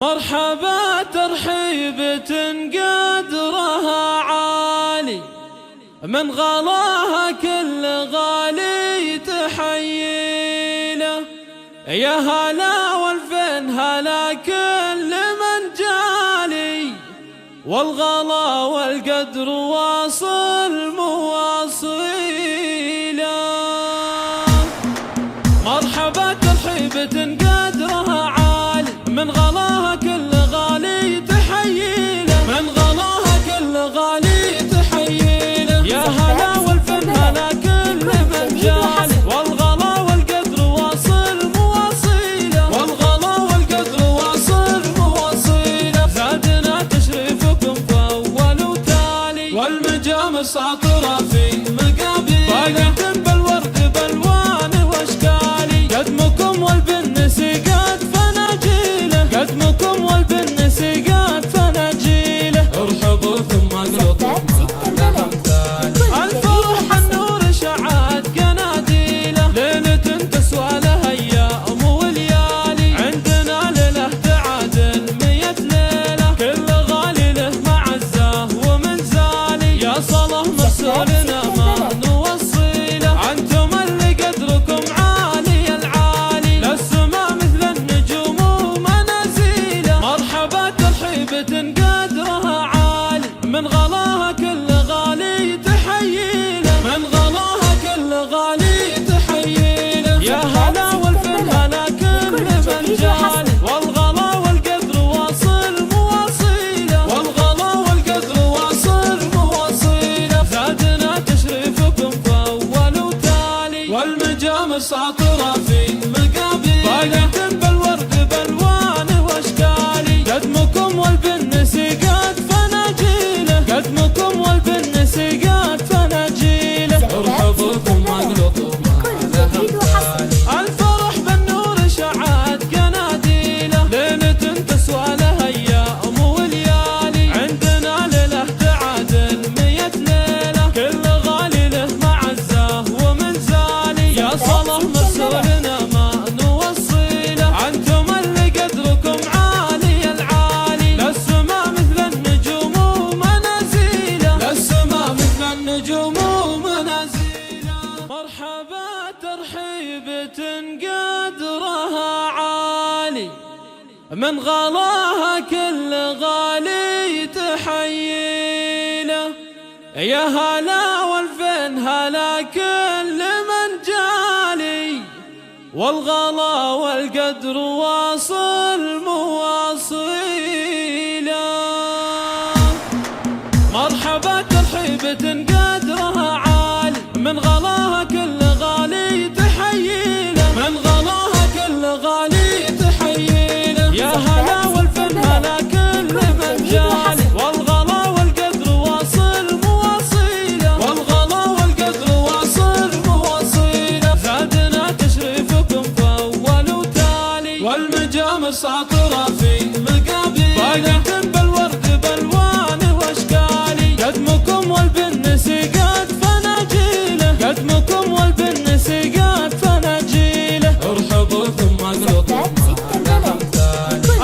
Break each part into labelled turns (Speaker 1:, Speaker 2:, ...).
Speaker 1: مرحبا ترحيبة قدرها عالي، من غلاها كل غالي تحييله. يا هلا والفين هلا كل من جالي، والغلا والقدر واصل مواصيله. مرحبا ترحيبة قدرها عالي، من غلاها كل غالي تحييله، من غلاها كل غالي تحييله. يا هلا والفن هلا كل من جالي، والغلا والقدر واصل مواصيله، والغلا والقدر واصل مواصيله. زادنا تشريفكم فأول وتالي، والمجامس ساطرة في مقابل بالورد بالوان واشكالي. قدمكم والبنس قد فناجيله، قدمكم والبنس قد فناجيله. ارحبوا ثم اقلطوا الفرح النور شعت قناديله، ليلة تسوى لها ايام وليالي. عندنا ليله تعادل 100 ليله، كل غالي له معزه ومنزالي. يا صلاة مرسولنا ما نوصيله، انتم اللي قدركم عالي العالي، للسما مثل النجوم ومنازيله. مرحبا ترحيبة قدرها عالي، من غلاها كل غالي تحييله، من غلاها كل غالي تحييله. يا هلا والفن هلا كل من جالي، والغلا والقدر واصل مواصيله، والغلا والقدر واصل مواصيله. زادنا تشريفكم فأول وتالي، والمجامس ساطرة في مقابل بالورد بالوان واشكالي. قدمكم والبنس قد فناجيله، قدمكم والبنس قد فناجيله. ارحبوا ثم اقلطوا الفرح بالنور شعت قناديله، ليلة تسوى لها ايام وليالي. عندنا ليله تعادل 100 ليله، كل غالي له معزه ومنزالي. يا صلاة مرسولنا ما نوصيله، انتم اللي قدركم عالي العالي، للسما مثل النجوم ومنازيله، للسما مثل النجوم ومنازيله. مرحبا ترحيبة قدرها عالي، من غلاها كل غالي تحييله. يا هلا والفين هلا كل من جالي، والغلا والقدر واصل مواصيله. مرحبا ترحيبة قدرها عالي، من غلاها كل غالي تحييله، من غلاها كل غالي تحييله. يا هلا والفن هلا كل من جالي، والغلا والقدر واصل مواصيله، والغلا والقدر واصل مواصيله. زادنا تشريفكم فأول وتالي، والمجامس ساطرة في مقابل بالورد بالوان واشكالي. قدمكم والبنس قد فناجيله، قدمكم والبنس قد فناجيله. ارحبوا ثم اقلطوا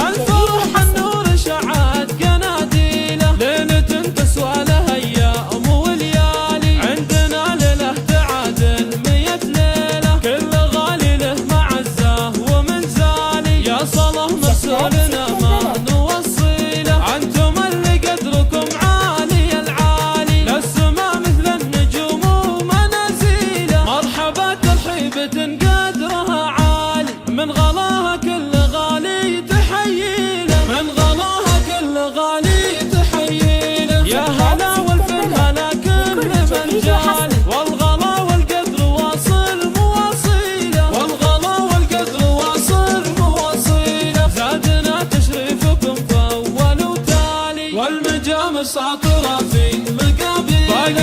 Speaker 1: الفرح النور شعت قناديله، ليلة تسوى لها ايام وليالي. عندنا ليله تعادل 100 ليله، كل غالي له معزه ومنزالي. يا صلاة مرسولنا ما نوصيله، انتم اللي قدركم عالي العالي، للسما مثل النجوم ومنازيله. مرحبا ترحيبة قدرها عالي، من غلاها كل غالي تحييله، من غلاها كل غالي تحييله. يا هلا والفن هلا كل من جالي، والغلا والقدر واصل مواصيله، والغلا والقدر واصل مواصيله. زادنا تشريفكم فأول وتالي، والمجامس ساطرة في مقابل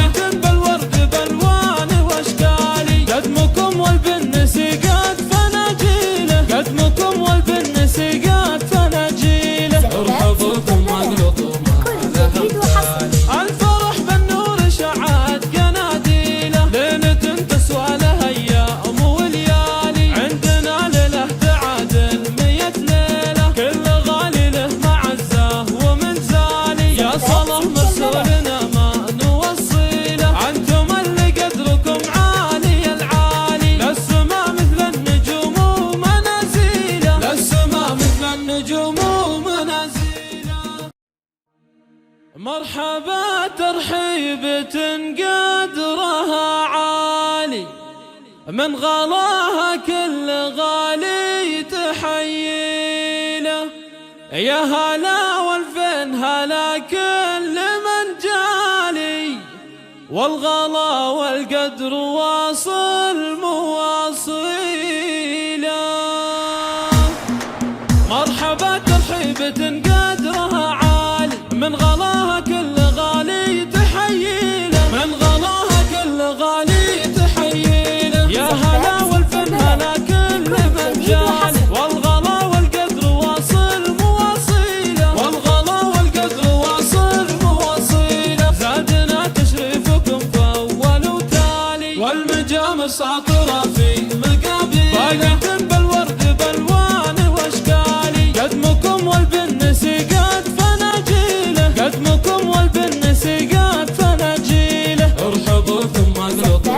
Speaker 1: بالورد بالوان واشكالي. قدمكم والبنس قد فناجيله، قدمكم والبنس قد فناجيله. ارحبوا ثم اقلطوا الفرح بالنور شعت قناديله، ليلة تسوى لها ايام وليالي. عندنا ليله تعادل 100 ليله، كل غالي له النجوم ومنازيله. مرحبا ترحيبة قدرها عالي، من غلاها كل غالي تحييله. يا هلا والفين هلا كل من جالي، والغلا والقدر واصل مواصيله. مرحبا ترحيبة قدرها عالي، من غلاها كل غالي تحييله، من غلاها كل غالي تحييله. يا هلا والفن هلا كل من جالي، والغلا والقدر واصل مواصيله، والغلا والقدر واصل مواصيله. زادنا تشريفكم فأول وتالي، والمجامر ساطرة في مقابيل، باقة بالورد بالوان واشكالي. قدمكم والبن سقات فناجيله، قدمكم والبن سقات فناجيله. ارحبوا ثم اقلطوا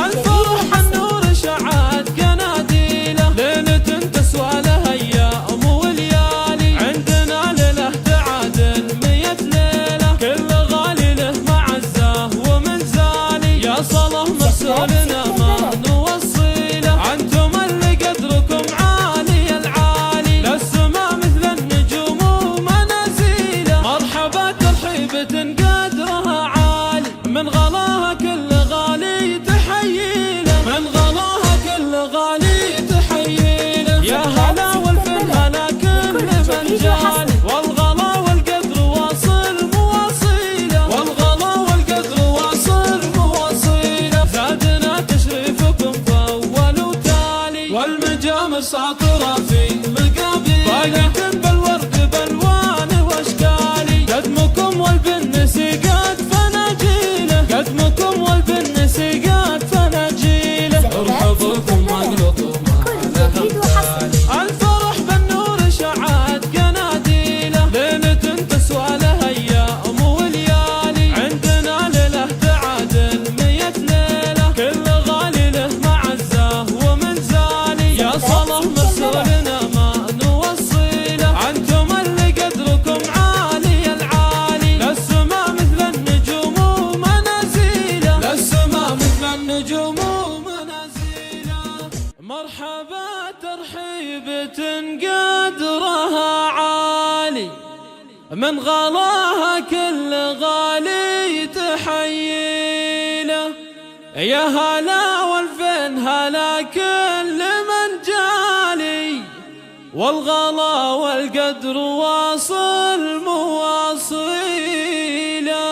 Speaker 1: الفرح النور شعات قناديله، ليلة تسوى لها ايام وليالي. عندنا ليله تعادل 100 ليله، كل غالي له معزه ومنزالي. يا صلاة مرسولنا ما نوصيله، انتم اللي قدركم عالي العالي، للسما مثل النجوم ومنازيله. مرحبا ترحيبة قدرها عالي، من غلاها كل غالي تحييله، من غلاها كل غالي تحييله. يا هلا والفن هلا كل من جالي، والغلا والقدر واصل مواصيله، والغلا والقدر واصل مواصيله. زادنا تشريفكم فأول وتالي، والمجامر ساطرة في مقابيل، باقة بالورد بالوان واشكالي. قدمكم والبن سقات فناجيله، قدمكم والبن سقات فناجيله. ارحبوا ثم اقلطوا ما لها مثالي. الفرح بالنور شعات قناديله، ليلة تسوى لها ايام وليالي. عندنا ليله تعادل 100 ليله، كل غالي له معزه ومنزالي. يا صلاة مرسولنا ما نوصيله، انتم اللي قدركم عالي العالي، للسما مثل النجوم ومنازيله، للسما مثل النجوم ومنازيله. مرحبا ترحيبة قدرها عالي، من غلاها كل غالي تحييله. يا هلا والفين هلا كل من جالي، والغلا والقدر واصل مواصيله.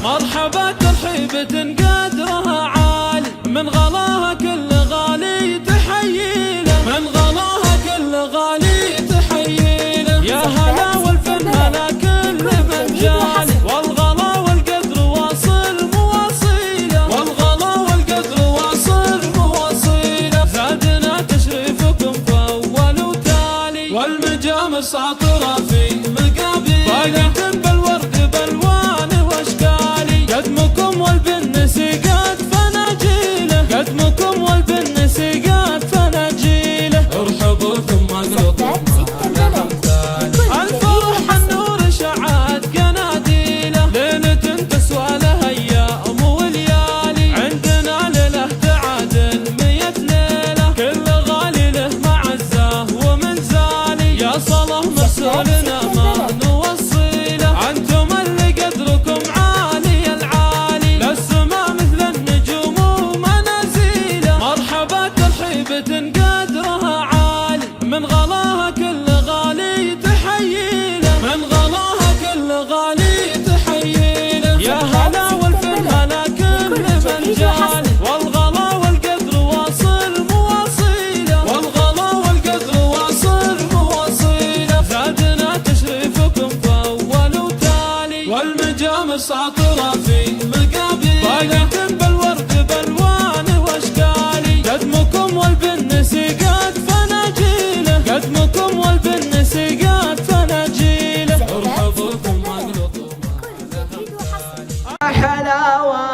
Speaker 1: مرحبا ترحيبة قدرها عالي، من غلاها كل غالي تحييله، من غلاها كل غالي تحييله. يا هلا والفن هلا كل من جالي، والغلا والقدر واصل مواصيله، والغلا والقدر واصل مواصيله. زادنا تشريفكم فأول وتالي، والمجامر ساطرة في مقابيل، باقة بالورد بالوان واشكالي. قدمكم والبن سقات فناجيله، قدمكم والبن سقات فناجيله. ارحبوا ثم اقلطوا ما لها مثالي. الفرح النور شعات قناديله، ليلة تسوى لها ايام وليالي. عندنا ليله تعادل 100 ليله، كل غالي له معزه ومنزالي. يا صلاة مرسولنا ما نوصيله، انتم اللي قدركم عالي العالي، للسما مثل النجوم ومنازيله. مرحبا ترحيبة قدرها عالي، من غلاها كل غالي تحييله، من غلاها كل غالي تحييله. يا هلا والفن هلا كل من جالي، والغلا والقدر واصل مواصيله، والغلا والقدر واصل مواصيله. زادنا تشريفكم فأول وتالي، والمجامر ساطرة في مقابيل، باقة بالورد بالوان واشكالي. قدمكم والبن سقات فناجيله، قدمكم والبن سقات فناجيله. ارحبوا ثم اقلطوا ما لها مثالي.
Speaker 2: حلاوة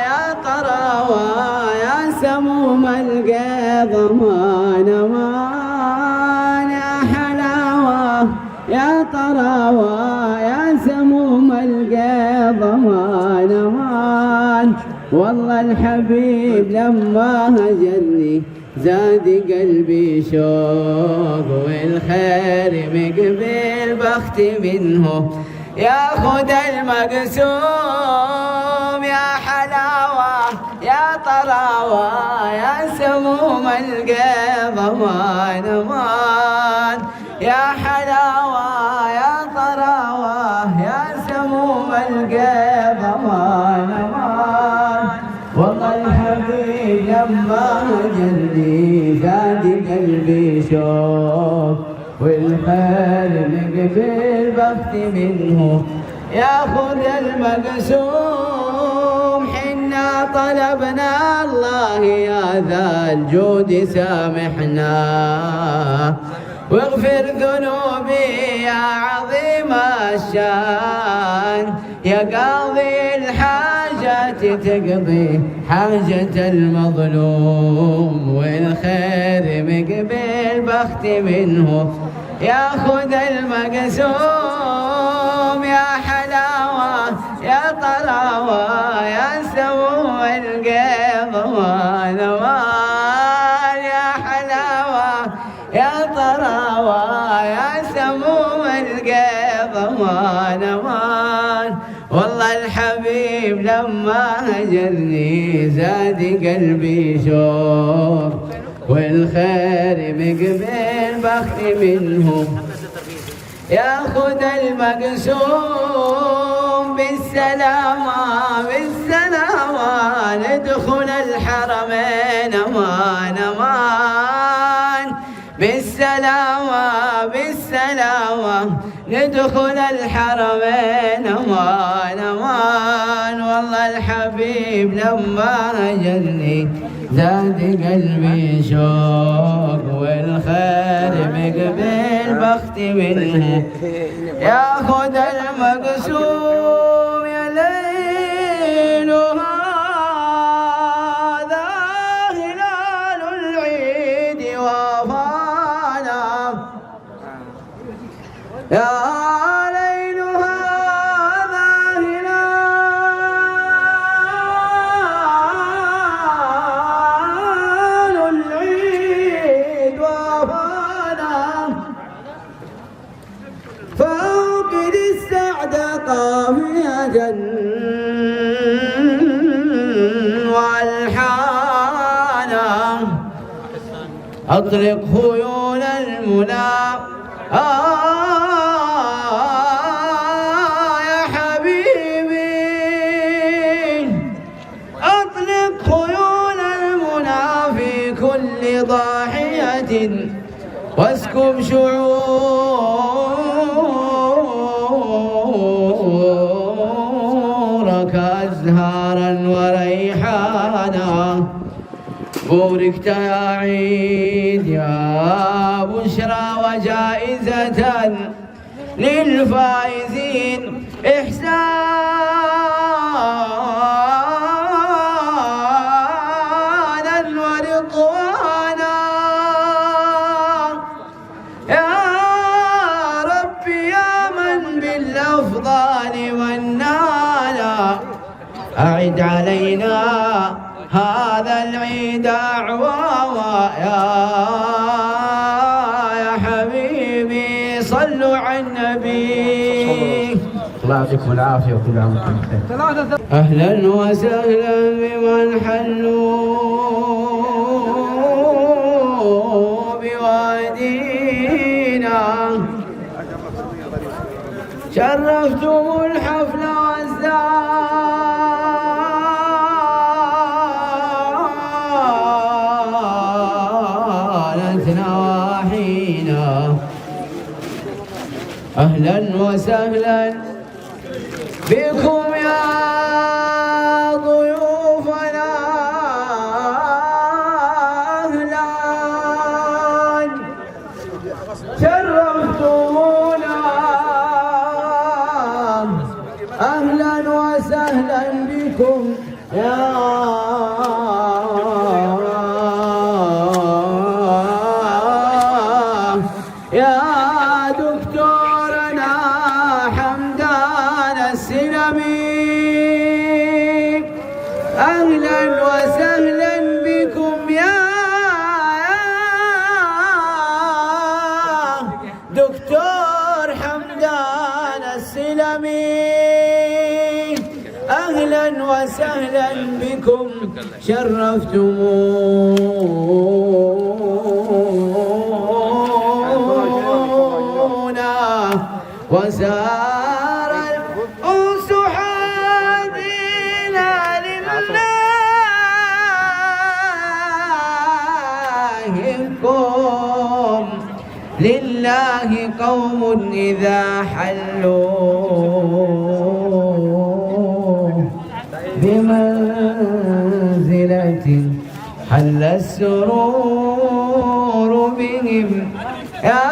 Speaker 2: يا طراوة يا سموم القيض ما نوى يا طراوة يا سموم القيض أمان أمان. والله الحبيب لما هجرني زاد قلبي شوق، والخير مقبل بختي منه ياخد المقسوم. يا حلاوة يا طراوة يا سموم القيض أمان أمان. يا حلاوة يا طراوة يا سموم القيض أمان أمان. والله الحبيب لما هجرني زاد قلبي شوق، والخير مقبل بختي منه ياخذ المقسوم. حنا طلبنا الله يا ذا الجود سامحنا، واغفر ذنوبي يا عظيم الشان. يا قاضي الحاجات تقضي حاجة المظلوم، والخير مقبل بختي منه ياخذ المقسوم. يا حلاوة يا طراوة يا سموم القيض أمان أمان. يا حلاوة يا طراوة يا سموم القيض أمان أمان. والله الحبيب لما هجرني زاد قلبي شوق، والخير مقبل بختي منه ياخذ المقسوم. بالسلامة بالسلامة ندخل الحرمين أمان أمان. بالسلامة بالسلامة ندخل الحرمين أمان أمان. والله الحبيب لما هجرني زاد قلبي شوق، والخير مقبل بختي منه ياخذ المقسوم. يا ليل هذا هلال العيد وافانا، يا ليل هذا هلال العيد وافانا. فوقد السعد قافية والحانا، أطلق خيول المنى يا حبيبي. أطلق خيول المنى في كل ضاحية، واسكب شعورك أزهارا وريحانا. بوركت يا عيد يا بشرى وجائزة للفائزين إحسانا ورضوانا. يا ربي يا من بالأفضال منانا، أعد علينا هذا العيد أعواما. يا حبيبي صلوا على النبي. الله يعطيكم العافية وكل عام وانتم بخير. أهلا وسهلا بمن حلوا بوادينا، شرفتم الحفل وازدانت نواحينا. أهلا وسهلا بكم يا ضيوفنا، أهلا شرفتمونا. أهلا وسهلا بكم يا دكتور الدكتور حمدان السلمي، أهلا وسهلا بكم شرفتمونا، وسار الأنس حادينا لله قوم إذا حلوا بمنزلة حل السرور بهم، يا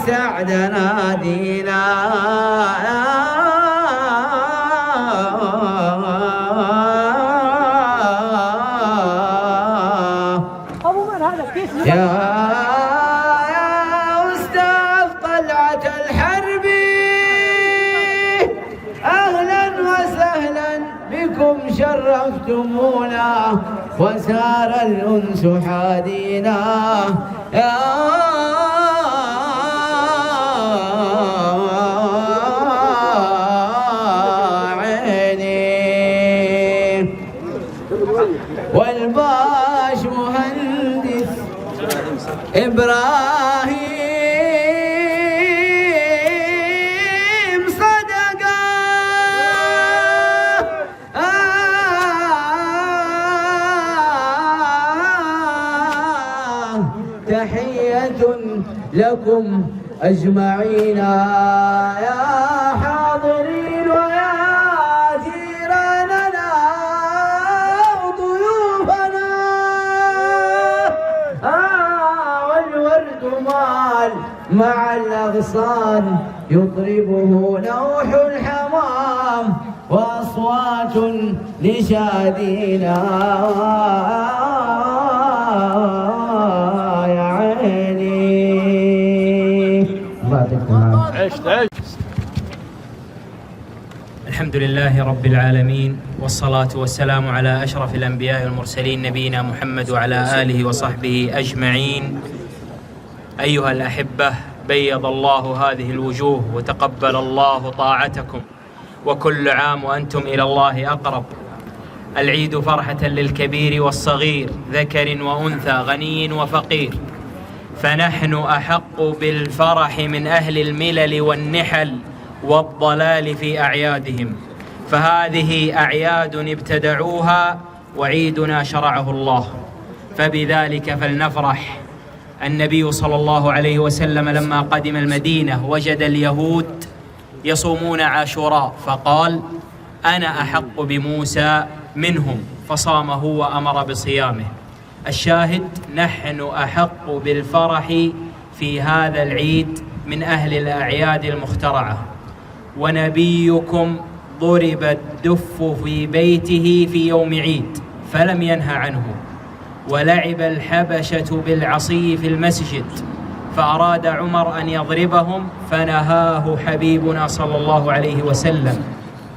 Speaker 2: سعد نادينا يا أستاذ طلعت الحربي، أهلا وسهلا بكم شرفتمونا، وسار الأنس حادينا، يا عيني. والباش مهندس إبراهيم صدقة، تحية لكم أجمعين يا حاضرين ويا جيراننا وضيوفنا، والورد مال مع الأغصان يطربه نوح الحمام، وأصوات لشادينا يا عيني. الله يعطيكم العافية.
Speaker 3: الحمد لله رب العالمين، والصلاة والسلام على أشرف الأنبياء والمرسلين نبينا محمد وعلى آله وصحبه أجمعين. أيها الأحبة، بيض الله هذه الوجوه وتقبل الله طاعتكم، وكل عام وأنتم إلى الله أقرب. العيد فرحة للكبير والصغير، ذكر وأنثى، غني وفقير، فنحن أحق بالفرح من أهل الملل والنحل والضلال في أعيادهم، فهذه أعياد ابتدعوها وعيدنا شرعه الله، فبذلك فلنفرح. النبي صلى الله عليه وسلم لما قدم المدينة وجد اليهود يصومون عاشوراء، فقال: أنا أحق بموسى منهم، فصامه وأمر بصيامه. الشاهد: نحن أحق بالفرح في هذا العيد من أهل الأعياد المخترعة. ونبيكم ضرب الدف في بيته في يوم عيد فلم ينه عنه، ولعب الحبشة بالعصي في المسجد، فأراد عمر أن يضربهم فنهاه حبيبنا صلى الله عليه وسلم،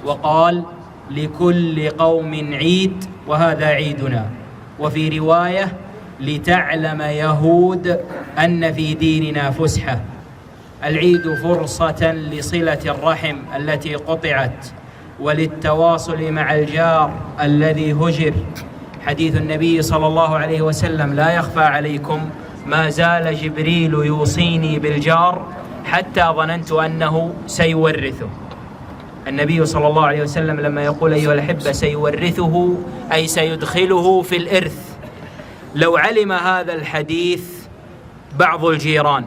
Speaker 3: وقال: لكل قوم عيد وهذا عيدنا. وفي رواية: لتعلم يهود أن في ديننا فسحة. العيد فرصة لصلة الرحم التي قطعت، وللتواصل مع الجار الذي هجر. حديث النبي صلى الله عليه وسلم لا يخفى عليكم: ما زال جبريل يوصيني بالجار حتى ظننت أنه سيورثه. النبي صلى الله عليه وسلم لما يقول أيها الأحبة سيورثه أي سيدخله في الإرث. لو علم هذا الحديث بعض الجيران،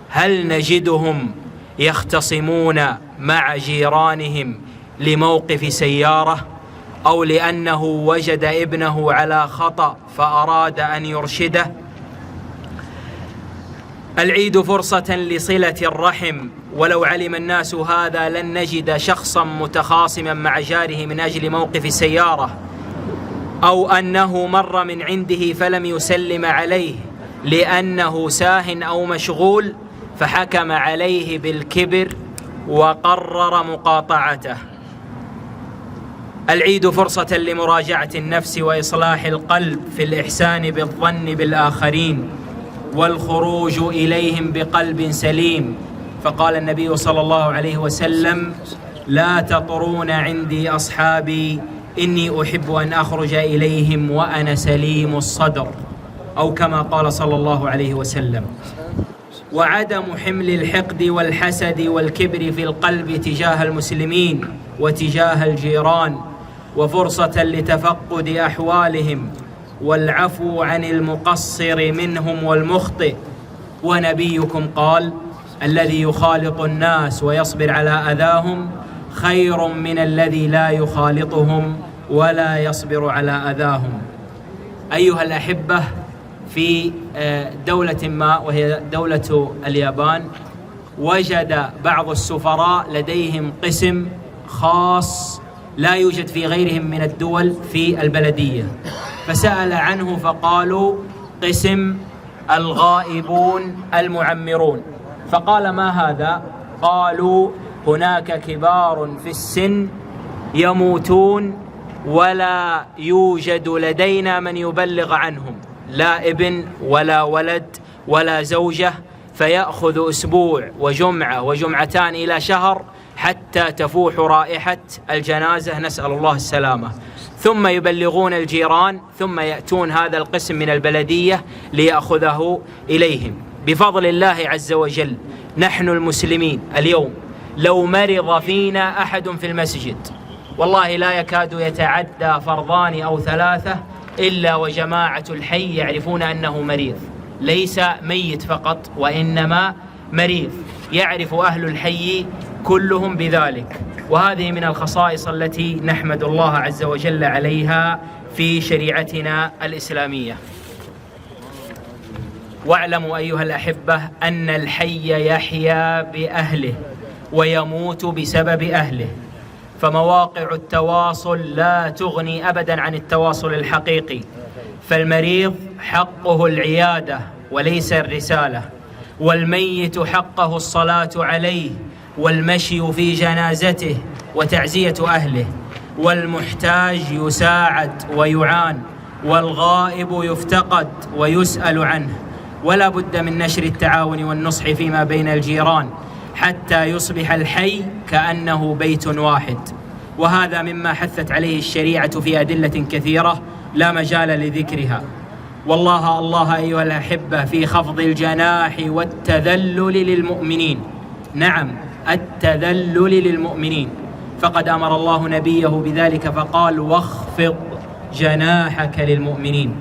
Speaker 3: هل نجدهم يختصمون مع جيرانهم لموقف سيارة، أو لأنه وجد ابنه على خطأ فأراد أن يرشده؟ العيد فرصة لصلة الرحم، ولو علم الناس هذا لن نجد شخصا متخاصما مع جاره من أجل موقف سيارة، أو أنه مر من عنده فلم يسلم عليه لأنه ساه أو مشغول فحكم عليه بالكبر وقرر مقاطعته. العيد فرصة لمراجعة النفس وإصلاح القلب في الإحسان بالظن بالآخرين، والخروج إليهم بقلب سليم، فقال النبي صلى الله عليه وسلم: لا تطرون عندي أصحابي إني أحب أن أخرج إليهم وأنا سليم الصدر، أو كما قال صلى الله عليه وسلم. وعدم حمل الحقد والحسد والكبر في القلب تجاه المسلمين وتجاه الجيران، وفرصة لتفقد أحوالهم والعفو عن المقصر منهم والمخطئ. ونبيكم قال: الذي يخالط الناس ويصبر على أذاهم خير من الذي لا يخالطهم ولا يصبر على أذاهم. أيها الأحبة، في دولة ما وهي دولة اليابان، وجد بعض السفراء لديهم قسم خاص لا يوجد في غيرهم من الدول في البلدية، فسأل عنه فقالوا: قسم الغائبون المعمرون. فقال: ما هذا؟ قالوا: هناك كبار في السن يموتون ولا يوجد لدينا من يبلغ عنهم، لا ابن ولا ولد ولا زوجة، فيأخذ أسبوع وجمعة وجمعتان إلى شهر حتى تفوح رائحة الجنازة، نسأل الله السلامة، ثم يبلغون الجيران، ثم يأتون هذا القسم من البلدية ليأخذه إليهم. بفضل الله عز وجل نحن المسلمين اليوم لو مرض فينا أحد في المسجد والله لا يكاد يتعدى فرضان أو ثلاثة إلا وجماعة الحي يعرفون أنه مريض، ليس ميت فقط وإنما مريض، يعرف أهل الحي كلهم بذلك. وهذه من الخصائص التي نحمد الله عز وجل عليها في شريعتنا الإسلامية. واعلموا أيها الأحبة أن الحي يحيا بأهله ويموت بسبب أهله، فمواقع التواصل لا تغني أبدا عن التواصل الحقيقي. فالمريض حقه العيادة وليس الرسالة، والميت حقه الصلاة عليه والمشي في جنازته وتعزية أهله، والمحتاج يساعد ويعان، والغائب يفتقد ويسأل عنه. ولا بد من نشر التعاون والنصح فيما بين الجيران حتى يصبح الحي كأنه بيت واحد، وهذا مما حثت عليه الشريعة في أدلة كثيرة لا مجال لذكرها. والله الله أيها الأحبة في خفض الجناح والتذلل للمؤمنين، نعم التذلل للمؤمنين، فقد أمر الله نبيه بذلك فقال: واخفض جناحك للمؤمنين.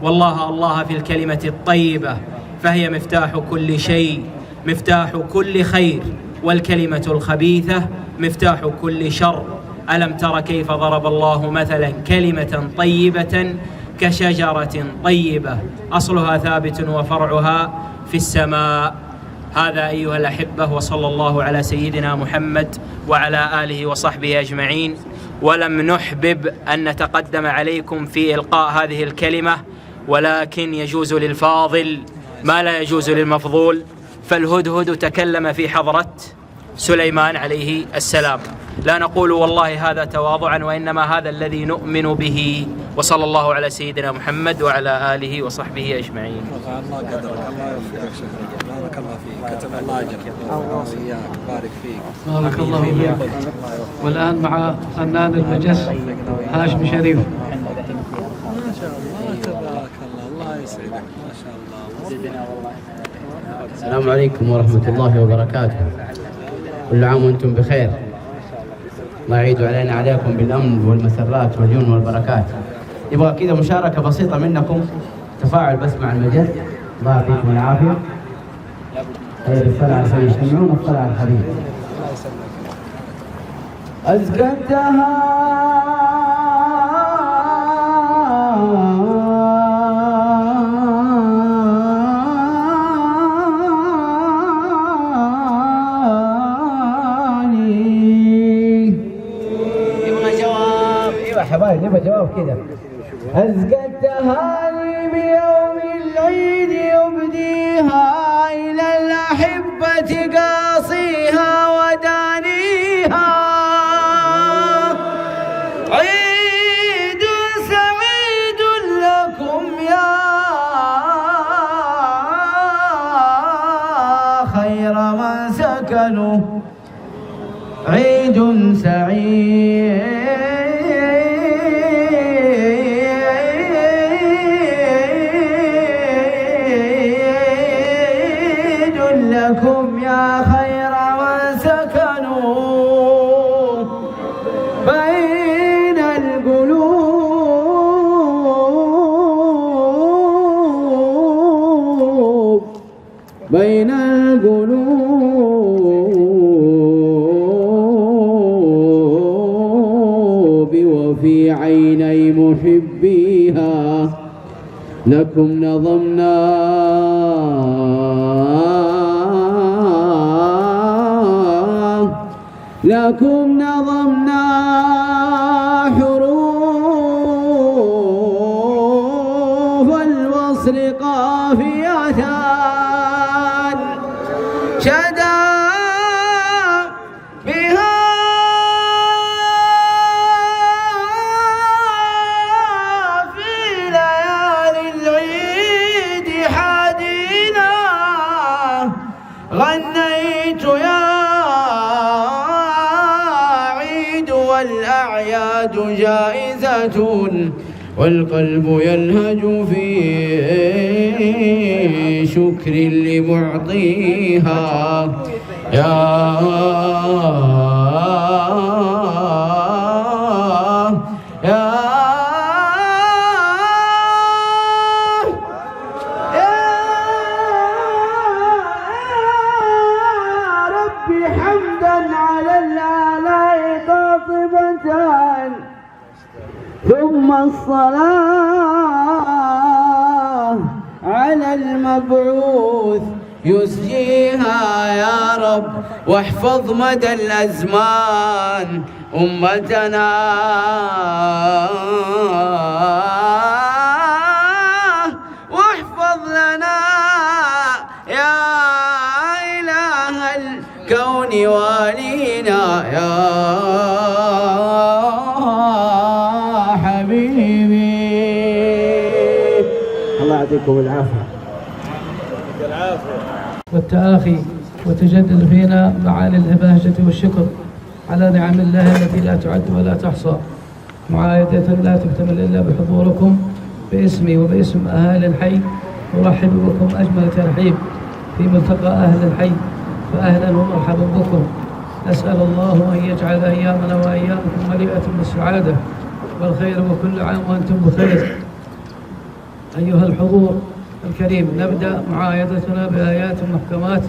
Speaker 3: والله الله في الكلمة الطيبة فهي مفتاح كل شيء، مفتاح كل خير، والكلمة الخبيثة مفتاح كل شر. ألم تر كيف ضرب الله مثلا كلمة طيبة كشجرة طيبة أصلها ثابت وفرعها في السماء. هذا أيها الأحبة، وصلى الله على سيدنا محمد وعلى آله وصحبه أجمعين. ولم نحبب أن نتقدم عليكم في إلقاء هذه الكلمة، ولكن يجوز للفاضل ما لا يجوز للمفضول، فالهدهد تكلم في حضرة سليمان عليه السلام. لا نقول والله هذا تواضعا، وإنما هذا الذي نؤمن به. وصلى الله على سيدنا محمد وعلى آله وصحبه أجمعين.
Speaker 4: الله قدرك، الله يوفقك شيخ، بارك الله فيك، كتب الله أجرك، الله وياك، بارك فيك،
Speaker 5: بارك الله فيك. والآن مع فنان المجس هاشم شريف.
Speaker 4: ما شاء الله تبارك الله، الله يسعدك، ما شاء الله.
Speaker 2: السلام عليكم ورحمة الله وبركاته. كل عام وأنتم بخير. الله يعيد علينا عليكم بالأمن والمسرات واليمن والبركات. يبغى كذا مشاركة بسيطة منكم، تفاعل بس مع المجد. الله يعطيكم العافية. خير الصلاة على سيدنا يجتمعون الصلاة على الحبيب. أزكى حبايب نبغى جواب كذا. أزكى التهاني بيوم العيد يبديها إلى الأحبة قاصيها ودانيها، عيد سعيد لكم يا خير من سكنوا عيد سعيد لكم يا خير من سكنوا بين القلوب وفي عيني محبيها لكم نظمنا حروف الوصل قافية شدا بها في ليالي العيد حادينا غنيت يا عيد والأعياد جائزة والقلب يلهج في شكر لمعطيها يا ربي حمدا على الآلاء قاطبة ثم الصلاة على المبعوث يسجيها يا رب واحفظ مدى الأزمان أمتنا واحفظ لنا يا إله الكون والينا يا الله يعطيكم العافية
Speaker 5: والتآخي وتجدد فينا معاني البهجة والشكر على نعم الله التي لا تعد ولا تحصى، معايدة لا تكتمل إلا بحضوركم باسمي وباسم أهالي الحي. أرحب بكم أجمل ترحيب في ملتقى أهل الحي، فأهلا ومرحبا بكم. نسأل الله أن يجعل أيامنا وأيامكم مليئة بالسعادة والخير، وكل عام وأنتم بخير. أيها الحضور الكريم، نبدأ معايدتنا بآيات محكمات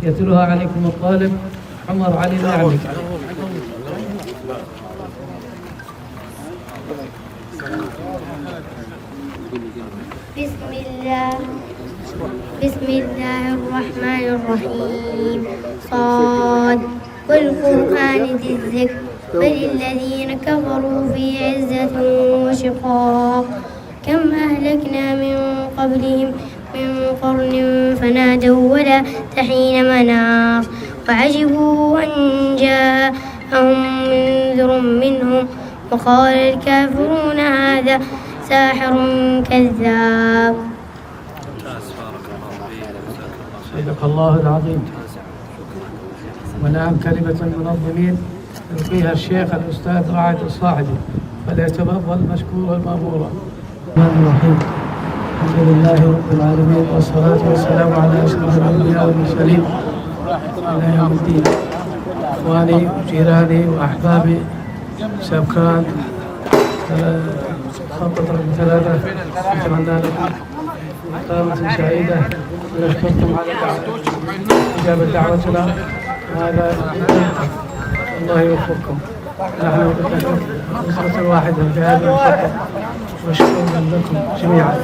Speaker 5: يتلوها عليكم الطالب عمر علي النعمي.
Speaker 6: بسم الله الرحمن الرحيم. صاد والقرآن ذي الذكر بل الذين كفروا في عزة وشقاق. كم أهلكنا من قبلهم من قرن فنادوا ولا تحين مناص وعجبوا أن جاءهم منذر منهم وقال الكافرون هذا ساحر كذاب.
Speaker 5: صدق الله العظيم. ونعم كلمة المنظمين يلقيها الشيخ الأستاذ رعد الصاعدي، فليتفضل مشكورا مأمورا. الرحمن الرحيم. الحمد لله رب العالمين، والصلاة والسلام على أشرف الأنبياء والمرسلين إلى يوم الدين. إخواني وجيراني وأحبابي سابقان خطة رقم 3، أتمنى لكم إقامة سعيدة ونشكركم على إجابة دعوتنا. هذا الله يوفقكم. نحن أسرة واحدة في هذه الخطة، وشكرا لكم جميعا.